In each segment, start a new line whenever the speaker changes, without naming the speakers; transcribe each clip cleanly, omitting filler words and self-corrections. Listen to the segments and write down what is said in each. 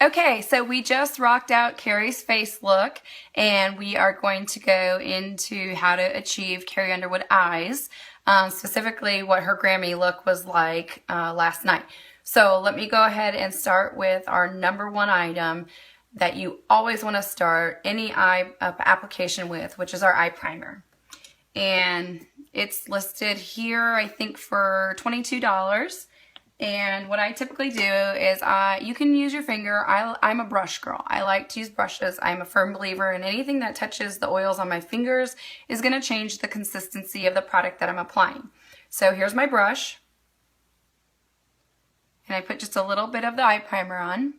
Okay, so we just rocked out Carrie's face look, and we are going to go into how to achieve Carrie Underwood eyes, specifically what her Grammy look was like last night. So let me go ahead and start with our number one item that you always want to start any eye application with, which is our eye primer. And it's listed here, I think, for $22. And what I typically do is you can use your finger. I'm a brush girl. I like to use brushes. I'm a firm believer in anything that touches the oils on my fingers is going to change the consistency of the product that I'm applying. So here's my brush. And I put just a little bit of the eye primer on.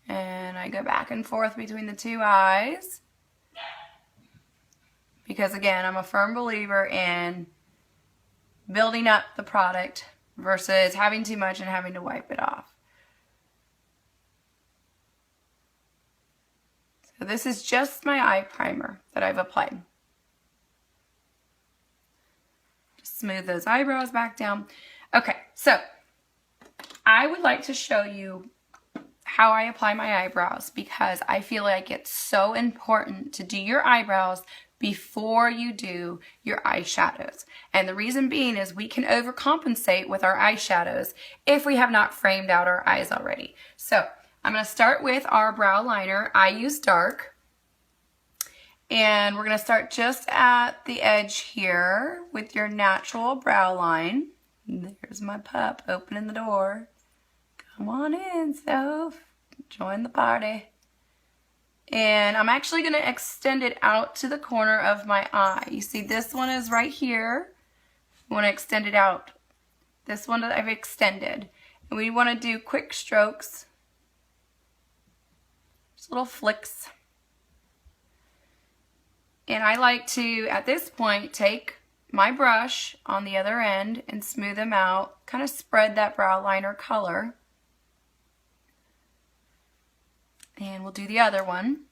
And I go back and forth between the two eyes. Because again, I'm a firm believer in building up the product versus having too much and having to wipe it off. So this is just my eye primer that I've applied. Just smooth those eyebrows back down. Okay, so I would like to show you how I apply my eyebrows because I feel like it's so important to do your eyebrows before you do your eyeshadows. And the reason being is we can overcompensate with our eyeshadows if we have not framed out our eyes already. So I'm going to start with our brow liner. I use dark. And we're going to start just at the edge here with your natural brow line. There's my pup opening the door. Come on in, Soph. Join the party. And I'm actually going to extend it out to the corner of my eye. You see this one is right here. We want to extend it out. This one I've extended. And we want to do quick strokes. Just little flicks. And I like to, at this point, take my brush on the other end and smooth them out. Kind of spread that brow liner color. And we'll do the other one.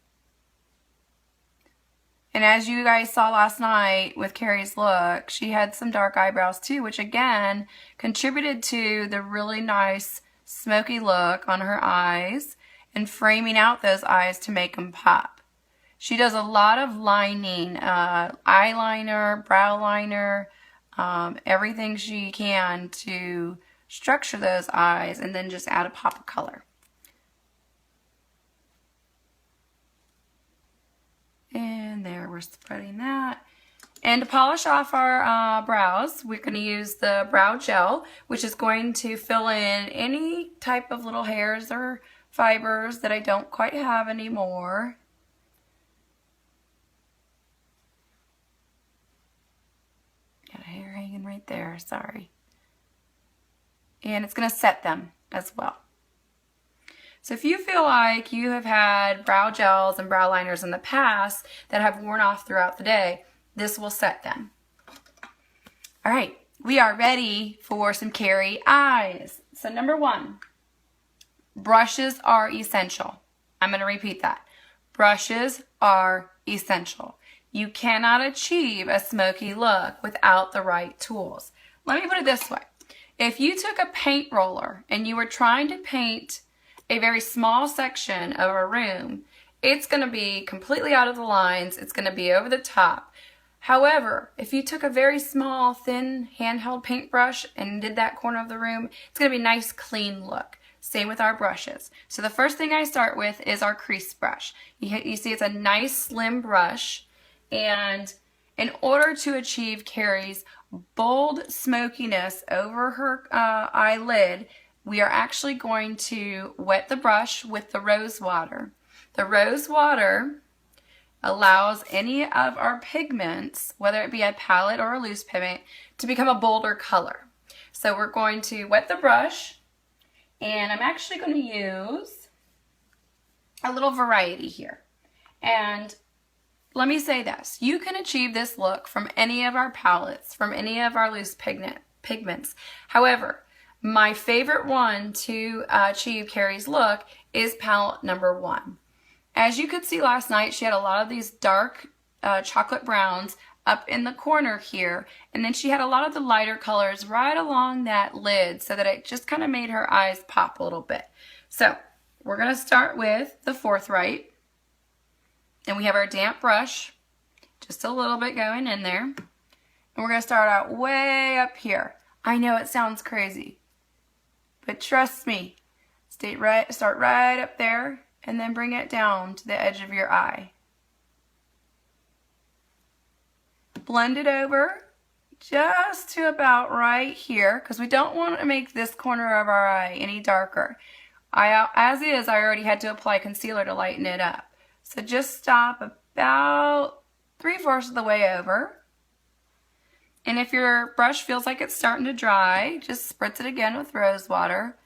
And as you guys saw last night with Carrie's look, she had some dark eyebrows too, which again contributed to the really nice smoky look on her eyes and framing out those eyes to make them pop. She does a lot of lining, eyeliner, brow liner, everything she can to structure those eyes and then just add a pop of color. And there, we're spreading that. And to polish off our brows, we're going to use the brow gel, which is going to fill in any type of little hairs or fibers that I don't quite have anymore. Got a hair hanging right there, sorry. And it's going to set them as well. So if you feel like you have had brow gels and brow liners in the past that have worn off throughout the day, this will set them. All right, we are ready for some Carrie eyes. So number one, brushes are essential. I'm going to repeat that. Brushes are essential. You cannot achieve a smoky look without the right tools. Let me put it this way. If you took a paint roller and you were trying to paint a very small section of a room, it's going to be completely out of the lines. It's going to be over the top. However, if you took a very small, thin, handheld paintbrush and did that corner of the room, it's going to be a nice, clean look. Same with our brushes. So the first thing I start with is our crease brush. You see it's a nice, slim brush. And in order to achieve Carrie's bold smokiness over her eyelid, we are actually going to wet the brush with the rose water. The rose water allows any of our pigments, whether it be a palette or a loose pigment, to become a bolder color. So we're going to wet the brush, and I'm actually going to use a little variety here. And let me say this, you can achieve this look from any of our palettes, from any of our loose pigments. However, my favorite one to achieve Carrie's look is palette number one. As you could see last night, she had a lot of these dark chocolate browns. up in the corner here. And then she had a lot of the lighter colors right along that lid so that it just kind of made her eyes pop a little bit. So we're going to start with the forthright. And we have our damp brush, just a little bit going in there. And we're going to start out way up here. I know it sounds crazy, but trust me, start right up there and then bring it down to the edge of your eye. Blend it over just to about right here because we don't want to make this corner of our eye any darker. As is, I already had to apply concealer to lighten it up. So just stop about 3/4 of the way over. And if your brush feels like it's starting to dry, just spritz it again with rose water.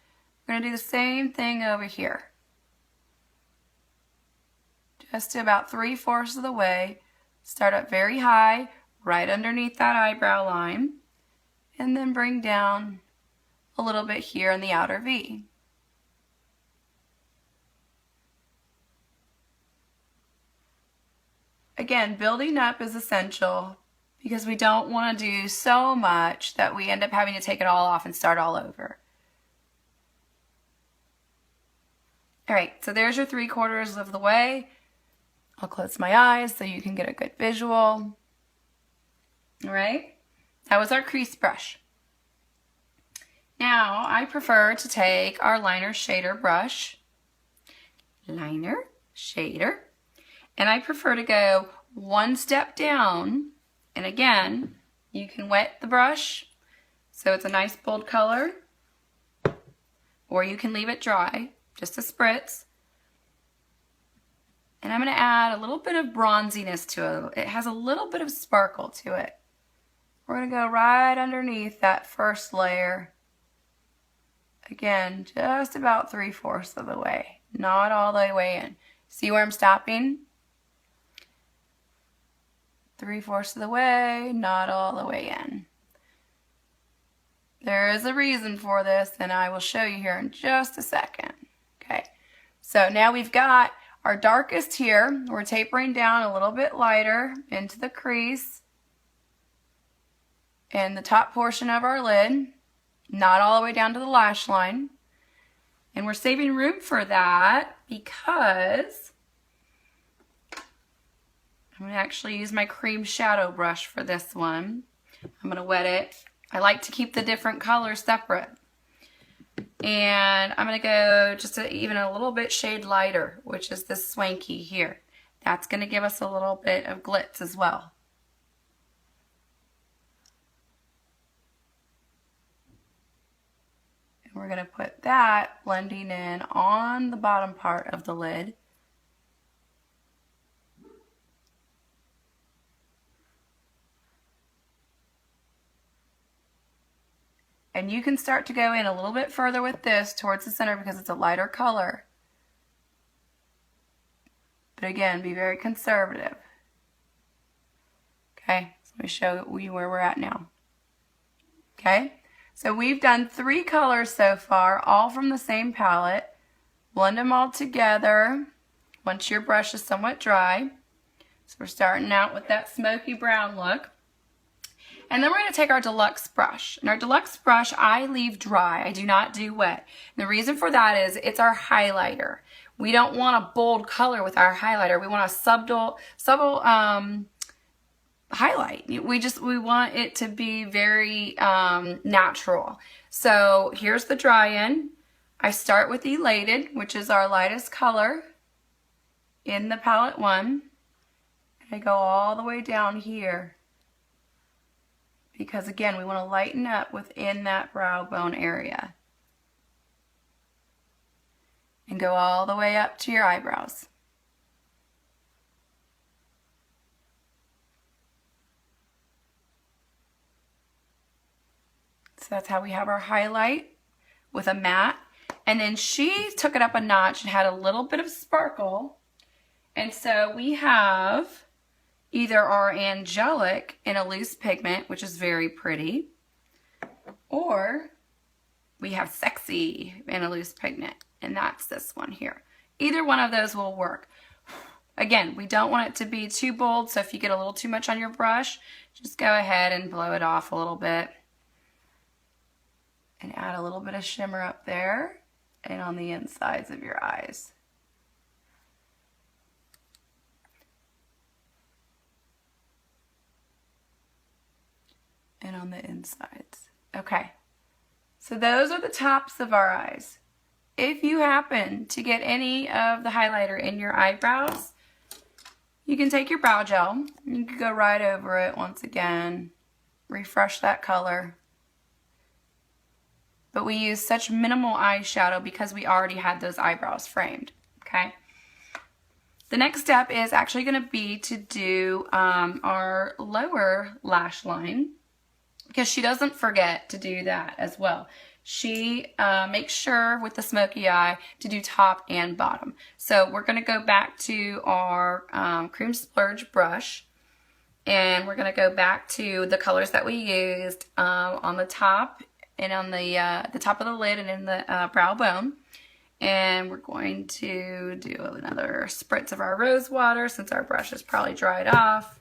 We're going to do the same thing over here. Just to about 3/4 of the way. Start up very high, right underneath that eyebrow line, and then bring down a little bit here in the outer V. Again, building up is essential because we don't want to do so much that we end up having to take it all off and start all over. All right, so there's your 3/4 of the way. I'll close my eyes so you can get a good visual. All right, that was our crease brush. Now, I prefer to take our liner shader brush, and I prefer to go one step down. And again, you can wet the brush so it's a nice bold color, or you can leave it dry, just a spritz. And I'm going to add a little bit of bronziness to it. It has a little bit of sparkle to it. We're going to go right underneath that first layer. Again, just about 3/4 of the way, not all the way in. See where I'm stopping? 3/4 of the way, not all the way in. There is a reason for this, and I will show you here in just a second. Okay, so now we've got our darkest here. We're tapering down a little bit lighter into the crease and the top portion of our lid, not all the way down to the lash line. And we're saving room for that because I'm going to actually use my cream shadow brush for this one. I'm going to wet it. I like to keep the different colors separate. And I'm going to go just even a little bit shade lighter, which is this Swanky here. That's going to give us a little bit of glitz as well. And we're going to put that blending in on the bottom part of the lid. And you can start to go in a little bit further with this towards the center because it's a lighter color. But again, be very conservative. Okay, so let me show you where we're at now. Okay, so we've done 3 colors so far, all from the same palette. Blend them all together once your brush is somewhat dry. So we're starting out with that smoky brown look. And then we're going to take our deluxe brush. And our deluxe brush, I leave dry. I do not do wet. And the reason for that is it's our highlighter. We don't want a bold color with our highlighter. We want a subtle highlight. We want it to be very natural. So here's the dry end. I start with Elated, which is our lightest color in the palette 1. And I go all the way down here. Because again, we want to lighten up within that brow bone area. And go all the way up to your eyebrows. So that's how we have our highlight with a matte. And then she took it up a notch and had a little bit of sparkle. And so we have either our Angelic in a loose pigment, which is very pretty, or we have Sexy in a loose pigment, and that's this one here. Either one of those will work. Again, we don't want it to be too bold, so if you get a little too much on your brush, just go ahead and blow it off a little bit. And add a little bit of shimmer up there and on the insides of your eyes. And on the insides. Okay, so those are the tops of our eyes. If you happen to get any of the highlighter in your eyebrows, you can take your brow gel, and you can go right over it once again, refresh that color. But we use such minimal eyeshadow because we already had those eyebrows framed, okay? The next step is actually going to be to do our lower lash line, because she doesn't forget to do that as well. She makes sure with the smoky eye to do top and bottom. So we're going to go back to our Cream Splurge brush, and we're going to go back to the colors that we used on the top and on the top of the lid and in the brow bone. And we're going to do another spritz of our rose water since our brush is probably dried off.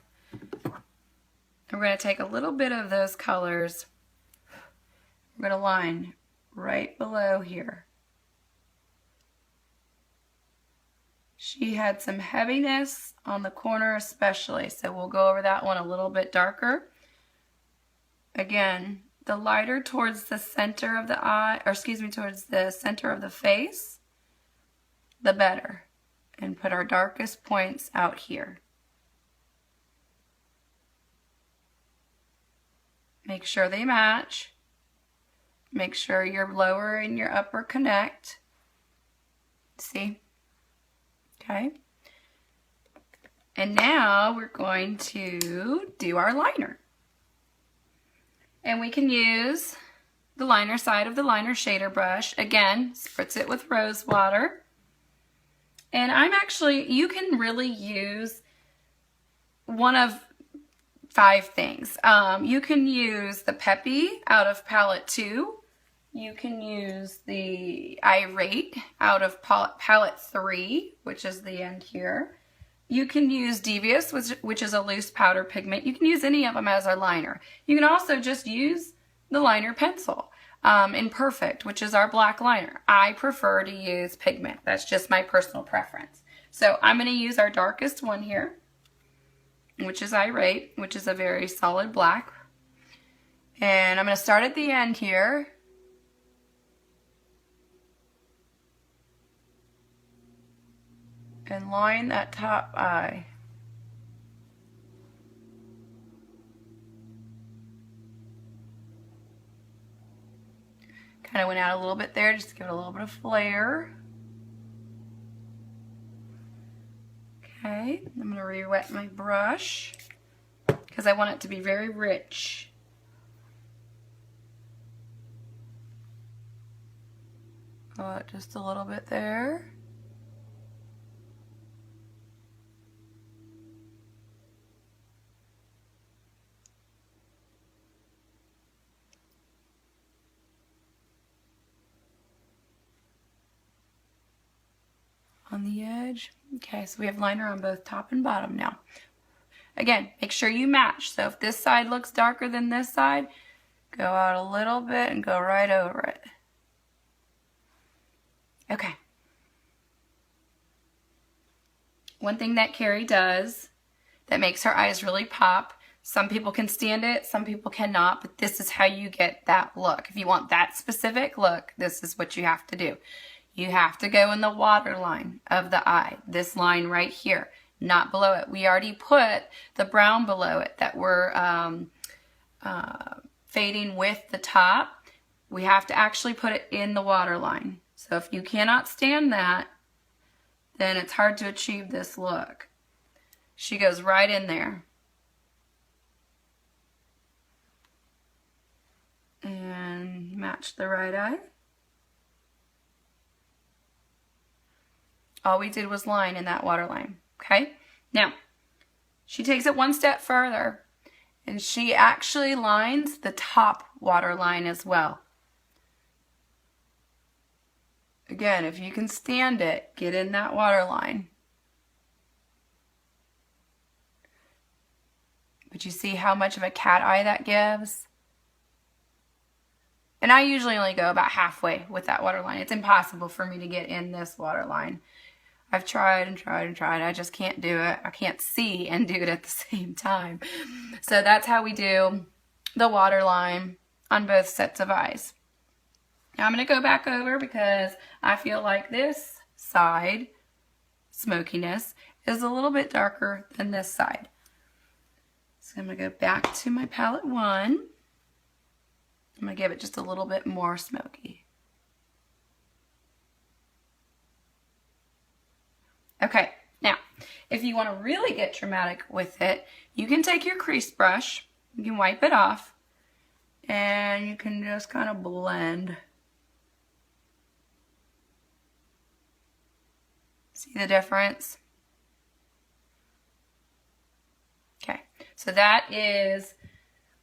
And we're going to take a little bit of those colors. We're going to line right below here. She had some heaviness on the corner especially, so we'll go over that one a little bit darker. Again, the lighter towards the center of the eye, or excuse me, towards the center of the face, the better. And put our darkest points out here. Make sure they match. Make sure your lower and your upper connect. See? Okay. And now we're going to do our liner. And we can use the liner side of the liner shader brush. Again, spritz it with rose water. And you can really use one of 5 things. You can use the Peppy out of palette 2. You can use the Irate out of palette 3, which is the end here. You can use Devious, which is a loose powder pigment. You can use any of them as a liner. You can also just use the liner pencil in Perfect, which is our black liner. I prefer to use pigment. That's just my personal preference. So I'm going to use our darkest one here, which is Irate, which is a very solid black. And I'm going to start at the end here. And line that top eye. Kind of went out a little bit there just to give it a little bit of flair. Okay, I'm going to re-wet my brush because I want it to be very rich. Just a little bit there. On the edge. Okay, so we have liner on both top and bottom now. Again, make sure you match. So if this side looks darker than this side, go out a little bit and go right over it. Okay. One thing that Carrie does that makes her eyes really pop, some people can stand it, some people cannot, but this is how you get that look. If you want that specific look, this is what you have to do. You have to go in the waterline of the eye, this line right here, not below it. We already put the brown below it that we're fading with the top. We have to actually put it in the waterline. So if you cannot stand that, then it's hard to achieve this look. She goes right in there. And match the right eye. All we did was line in that waterline, okay? Now, she takes it one step further, and she actually lines the top waterline as well. Again, if you can stand it, get in that waterline. But you see how much of a cat eye that gives? And I usually only go about halfway with that waterline. It's impossible for me to get in this waterline. I've tried and tried and tried. I just can't do it. I can't see and do it at the same time. So that's how we do the waterline on both sets of eyes. Now I'm going to go back over because I feel like this side smokiness is a little bit darker than this side. So I'm going to go back to my palette 1. I'm going to give it just a little bit more smoky. Okay, now, if you want to really get dramatic with it, you can take your crease brush, you can wipe it off, and you can just kind of blend. See the difference? Okay, so that is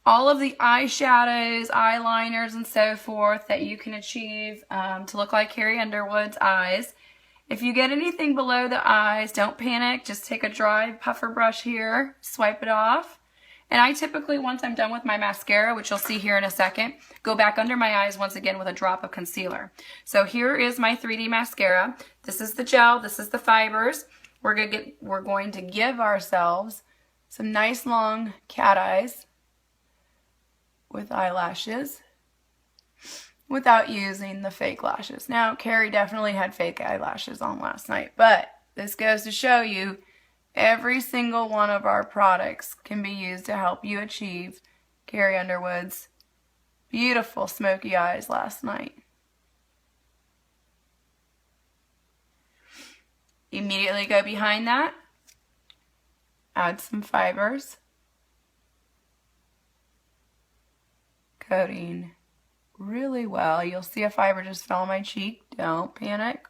all of the eyeshadows, eyeliners, and so forth that you can achieve to look like Carrie Underwood's eyes. If you get anything below the eyes, don't panic. Just take a dry puffer brush here, swipe it off. And I typically, once I'm done with my mascara, which you'll see here in a second, go back under my eyes once again with a drop of concealer. So here is my 3D mascara. This is the gel, this is the fibers. We're going to give ourselves some nice long cat eyes with eyelashes without using the fake lashes. Now, Carrie definitely had fake eyelashes on last night, but this goes to show you every single one of our products can be used to help you achieve Carrie Underwood's beautiful smoky eyes last night. Immediately go behind that, add some fibers, coating really well. You'll see a fiber just fell on my cheek. Don't panic.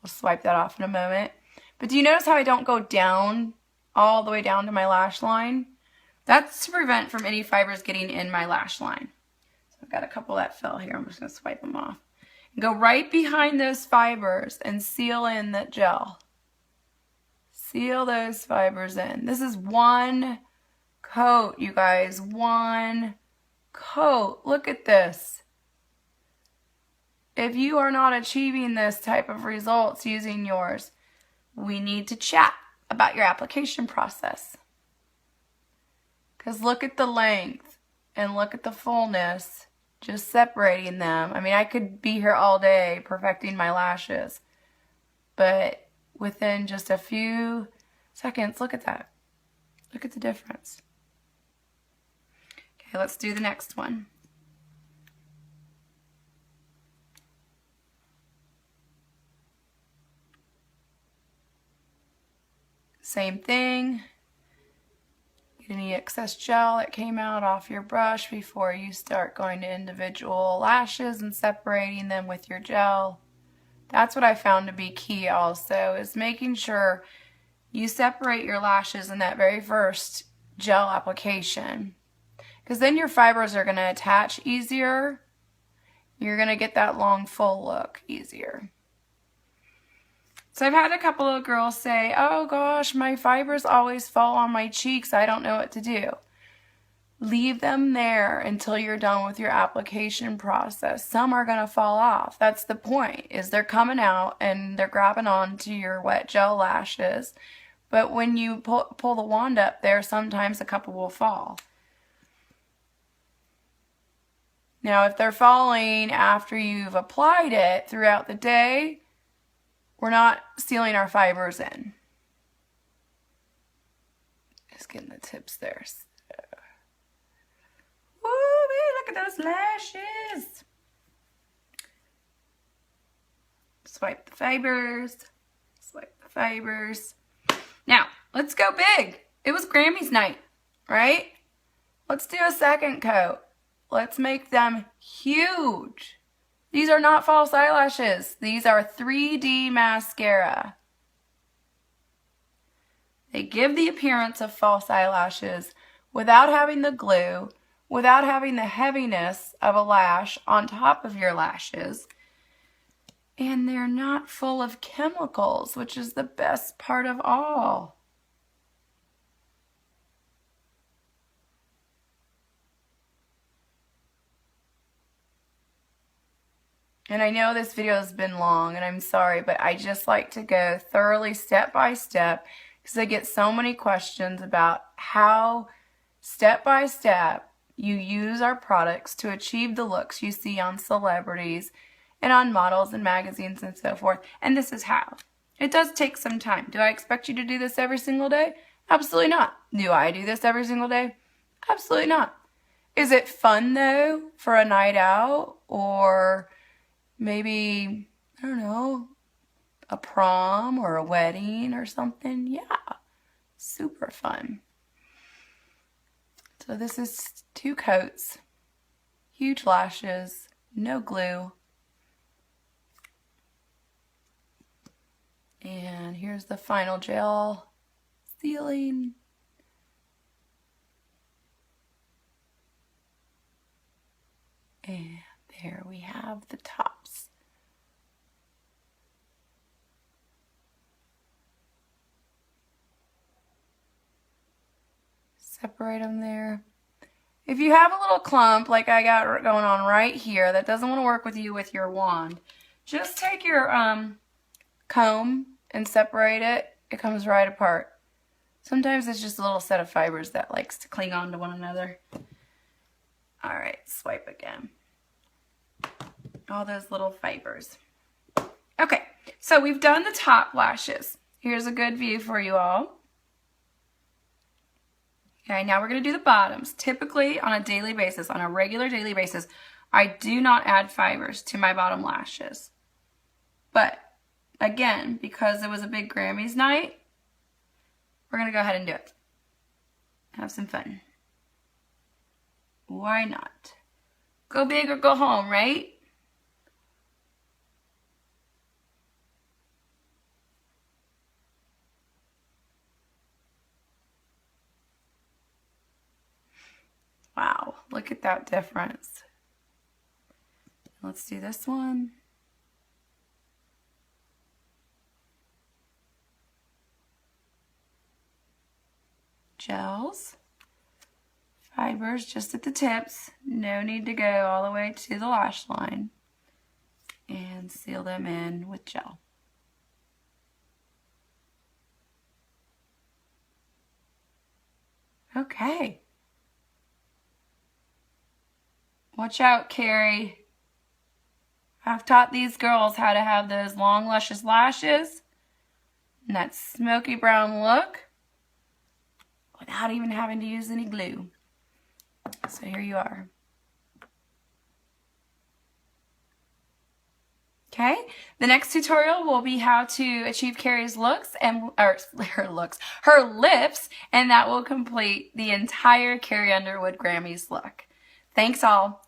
We'll swipe that off in a moment. But do you notice how I don't go down all the way down to my lash line? That's to prevent from any fibers getting in my lash line. So I've got a couple that fell here. I'm just going to swipe them off. And go right behind those fibers and seal in that gel. Seal those fibers in. This is one coat, you guys. One coat. Look at this. If you are not achieving this type of results using yours, we need to chat about your application process. Because look at the length and look at the fullness, just separating them. I mean, I could be here all day perfecting my lashes, but within just a few seconds, look at that. Look at the difference. Okay, let's do the next one. Same thing. Get any excess gel that came out off your brush before you start going to individual lashes and separating them with your gel. That's what I found to be key also, is making sure you separate your lashes in that very first gel application. Because then your fibers are going to attach easier. You're going to get that long full look easier. So I've had a couple of girls say, oh gosh, my fibers always fall on my cheeks. I don't know what to do. Leave them there until you're done with your application process. Some are going to fall off. That's the point, is they're coming out and they're grabbing onto your wet gel lashes. But when you pull the wand up there, sometimes a couple will fall. Now, if they're falling after you've applied it throughout the day, we're not sealing our fibers in. Just getting the tips there. Woo, look at those lashes. Swipe the fibers. Swipe the fibers. Now, let's go big. It was Grammy's night, right? Let's do a second coat. Let's make them huge. These are not false eyelashes. These are 3D mascara. They give the appearance of false eyelashes without having the glue, without having the heaviness of a lash on top of your lashes. And they're not full of chemicals, which is the best part of all. And I know this video has been long, and I'm sorry, but I just like to go thoroughly step by step because I get so many questions about how step by step you use our products to achieve the looks you see on celebrities and on models and magazines and so forth. And this is how. It does take some time. Do I expect you to do this every single day? Absolutely not. Do I do this every single day? Absolutely not. Is it fun though for a night out or maybe, I don't know, a prom or a wedding or something? Yeah, super fun. So this is 2 coats, huge lashes, no glue. And here's the final gel sealing. And there we have the tops. Separate them there. If you have a little clump like I got going on right here that doesn't want to work with you with your wand, just take your comb and separate it. It comes right apart. Sometimes it's just a little set of fibers that likes to cling on to one another. All right, swipe again. All those little fibers. Okay, so we've done the top lashes. Here's a good view for you all. Okay, now we're going to do the bottoms. Typically on a daily basis, on a regular daily basis, I do not add fibers to my bottom lashes. But again, because it was a big Grammys night, we're going to go ahead and do it. Have some fun. Why not? Go big or go home, right? Wow, look at that difference. Let's do this one. Gels. Fibers just at the tips. No need to go all the way to the lash line. And seal them in with gel. Okay. Watch out, Carrie. I've taught these girls how to have those long, luscious lashes and that smoky brown look without even having to use any glue. So here you are. Okay, the next tutorial will be how to achieve Carrie's looks and her lips, and that will complete the entire Carrie Underwood Grammys look. Thanks all.